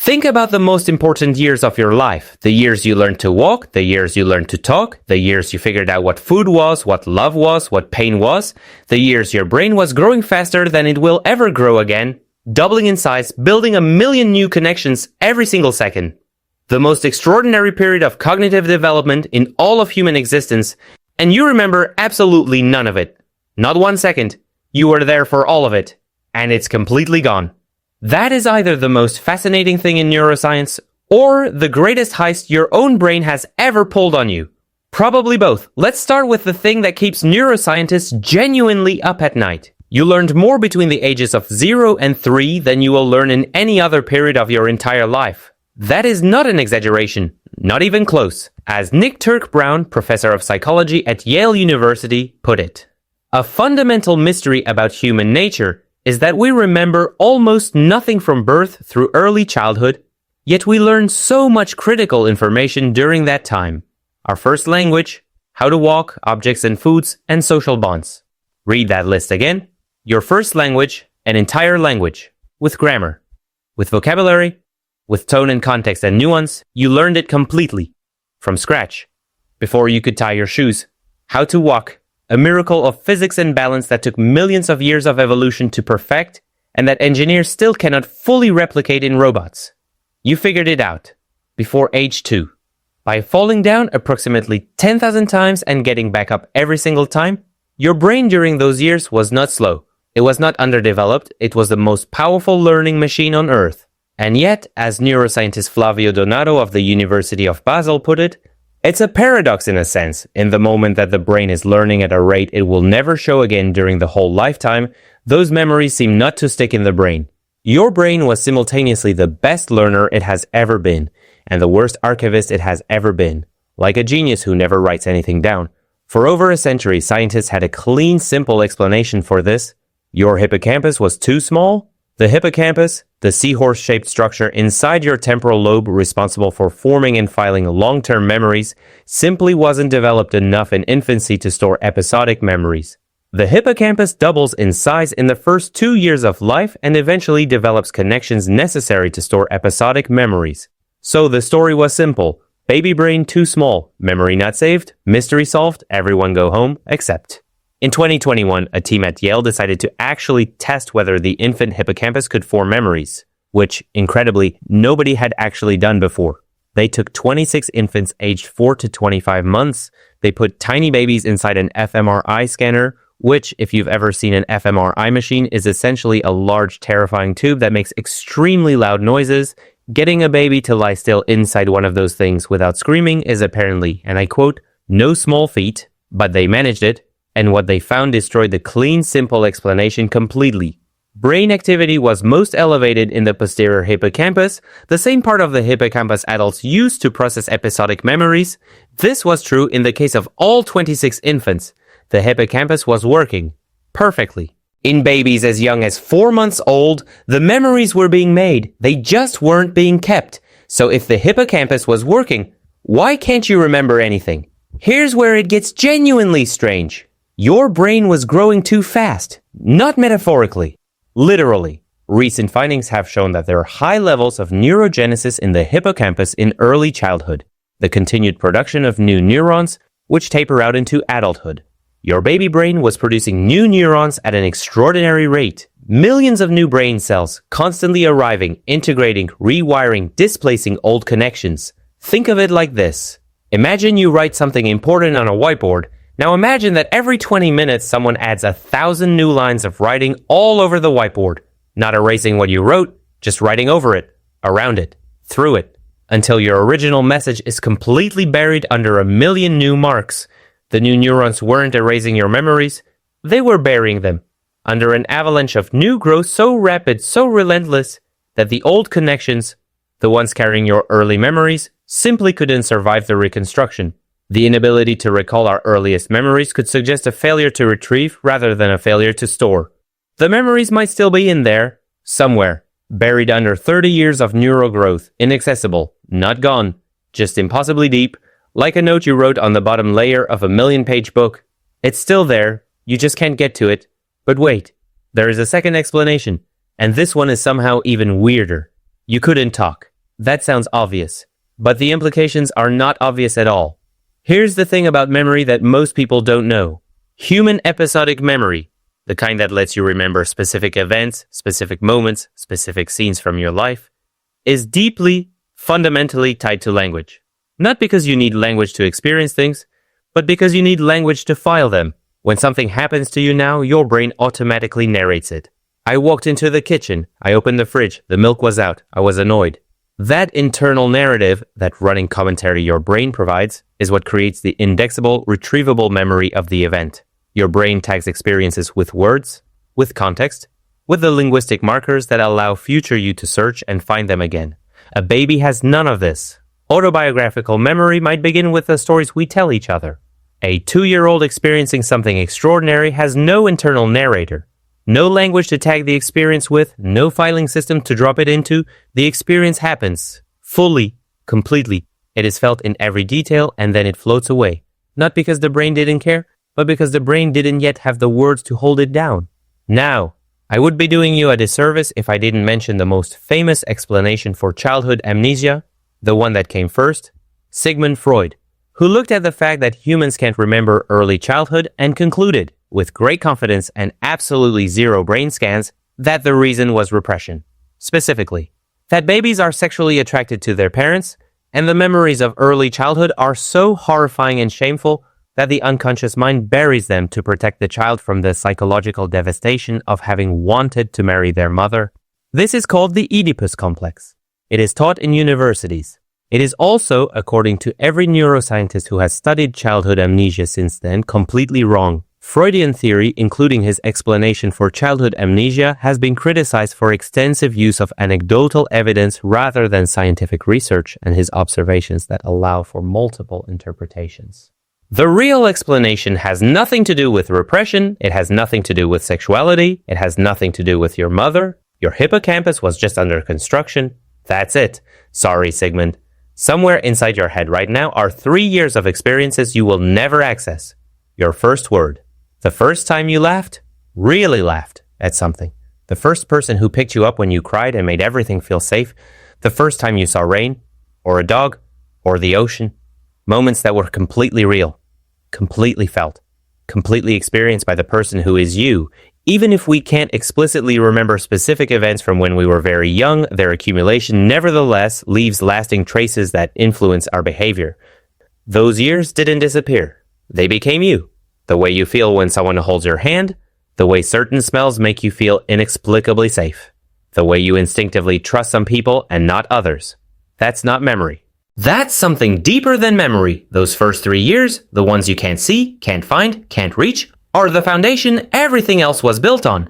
Think about the most important years of your life. The years you learned to walk, the years you learned to talk, the years you figured out what food was, what love was, what pain was, the years your brain was growing faster than it will ever grow again, doubling in size, building a million new connections every single second. The most extraordinary period of cognitive development in all of human existence, and you remember absolutely none of it. Not 1 second. You were there for all of it, and it's completely gone. That is either the most fascinating thing in neuroscience or the greatest heist your own brain has ever pulled on you. Probably both. Let's start with the thing that keeps neuroscientists genuinely up at night. You learned more between the ages of 0 and 3 than you will learn in any other period of your entire life. That is not an exaggeration, not even close, as Nick Turk-Brown, professor of psychology at Yale University, put it. A fundamental mystery about human nature is that we remember almost nothing from birth through early childhood, yet we learn so much critical information during that time. Our first language, how to walk, objects and foods, and social bonds. Read that list again. Your first language, an entire language, with grammar, with vocabulary, with tone and context and nuance. You learned it completely, from scratch, before you could tie your shoes. How to walk, a miracle of physics and balance that took millions of years of evolution to perfect, and that engineers still cannot fully replicate in robots. You figured it out, before age 2. By falling down approximately 10,000 times and getting back up every single time, your brain during those years was not slow. It was not underdeveloped, it was the most powerful learning machine on Earth. And yet, as neuroscientist Flavio Donato of the University of Basel put it, it's a paradox in a sense. In the moment that the brain is learning at a rate it will never show again during the whole lifetime, those memories seem not to stick in the brain. Your brain was simultaneously the best learner it has ever been, and the worst archivist it has ever been, like a genius who never writes anything down. For over a century, scientists had a clean, simple explanation for this. Your hippocampus was too small. The hippocampus, the seahorse-shaped structure inside your temporal lobe responsible for forming and filing long-term memories, simply wasn't developed enough in infancy to store episodic memories. The hippocampus doubles in size in the first 2 years of life and eventually develops connections necessary to store episodic memories. So the story was simple. Baby brain too small, memory not saved, mystery solved, everyone go home, except. In 2021, a team at Yale decided to actually test whether the infant hippocampus could form memories, which, incredibly, nobody had actually done before. They took 26 infants aged 4 to 25 months. They put tiny babies inside an fMRI scanner, which, if you've ever seen an fMRI machine, is essentially a large, terrifying tube that makes extremely loud noises. Getting a baby to lie still inside one of those things without screaming is apparently, and I quote, no small feat, but they managed it. And what they found destroyed the clean, simple explanation completely. Brain activity was most elevated in the posterior hippocampus, the same part of the hippocampus adults use to process episodic memories. This was true in the case of all 26 infants. The hippocampus was working perfectly. In babies as young as 4 months old, the memories were being made. They just weren't being kept. So if the hippocampus was working, why can't you remember anything? Here's where it gets genuinely strange. Your brain was growing too fast, not metaphorically, literally. Recent findings have shown that there are high levels of neurogenesis in the hippocampus in early childhood, the continued production of new neurons, which taper out into adulthood. Your baby brain was producing new neurons at an extraordinary rate. Millions of new brain cells constantly arriving, integrating, rewiring, displacing old connections. Think of it like this. Imagine you write something important on a whiteboard. Now imagine that every 20 minutes someone adds 1,000 new lines of writing all over the whiteboard, not erasing what you wrote, just writing over it, around it, through it, until your original message is completely buried under 1,000,000 new marks. The new neurons weren't erasing your memories, they were burying them, under an avalanche of new growth so rapid, so relentless, that the old connections, the ones carrying your early memories, simply couldn't survive the reconstruction. The inability to recall our earliest memories could suggest a failure to retrieve rather than a failure to store. The memories might still be in there, somewhere, buried under 30 years of neural growth, inaccessible, not gone, just impossibly deep, like a note you wrote on the bottom layer of a 1,000,000-page book. It's still there, you just can't get to it. But wait, there is a second explanation, and this one is somehow even weirder. You couldn't talk. That sounds obvious, but the implications are not obvious at all. Here's the thing about memory that most people don't know. Human episodic memory, the kind that lets you remember specific events, specific moments, specific scenes from your life, is deeply, fundamentally tied to language. Not because you need language to experience things, but because you need language to file them. When something happens to you now, your brain automatically narrates it. I walked into the kitchen, I opened the fridge, the milk was out, I was annoyed. That internal narrative, that running commentary your brain provides, is what creates the indexable, retrievable memory of the event. Your brain tags experiences with words, with context, with the linguistic markers that allow future you to search and find them again. A baby has none of this. Autobiographical memory might begin with the stories we tell each other. A 2-year-old experiencing something extraordinary has no internal narrator. No language to tag the experience with, no filing system to drop it into. The experience happens. Fully, completely. It is felt in every detail and then it floats away. Not because the brain didn't care, but because the brain didn't yet have the words to hold it down. Now, I would be doing you a disservice if I didn't mention the most famous explanation for childhood amnesia, the one that came first, Sigmund Freud, who looked at the fact that humans can't remember early childhood and concluded, with great confidence and absolutely zero brain scans, that the reason was repression. Specifically, that babies are sexually attracted to their parents, and the memories of early childhood are so horrifying and shameful that the unconscious mind buries them to protect the child from the psychological devastation of having wanted to marry their mother. This is called the Oedipus complex. It is taught in universities. It is also, according to every neuroscientist who has studied childhood amnesia since then, completely wrong. Freudian theory, including his explanation for childhood amnesia, has been criticized for extensive use of anecdotal evidence rather than scientific research and his observations that allow for multiple interpretations. The real explanation has nothing to do with repression, it has nothing to do with sexuality, it has nothing to do with your mother. Your hippocampus was just under construction. That's it. Sorry, Sigmund. Somewhere inside your head right now are 3 years of experiences you will never access. Your first word. The first time you laughed, really laughed at something. The first person who picked you up when you cried and made everything feel safe. The first time you saw rain, or a dog, or the ocean. Moments that were completely real, completely felt, completely experienced by the person who is you. Even if we can't explicitly remember specific events from when we were very young, their accumulation nevertheless leaves lasting traces that influence our behavior. Those years didn't disappear. They became you. The way you feel when someone holds your hand, the way certain smells make you feel inexplicably safe, the way you instinctively trust some people and not others. That's not memory. That's something deeper than memory. Those first 3 years, the ones you can't see, can't find, can't reach, are the foundation everything else was built on.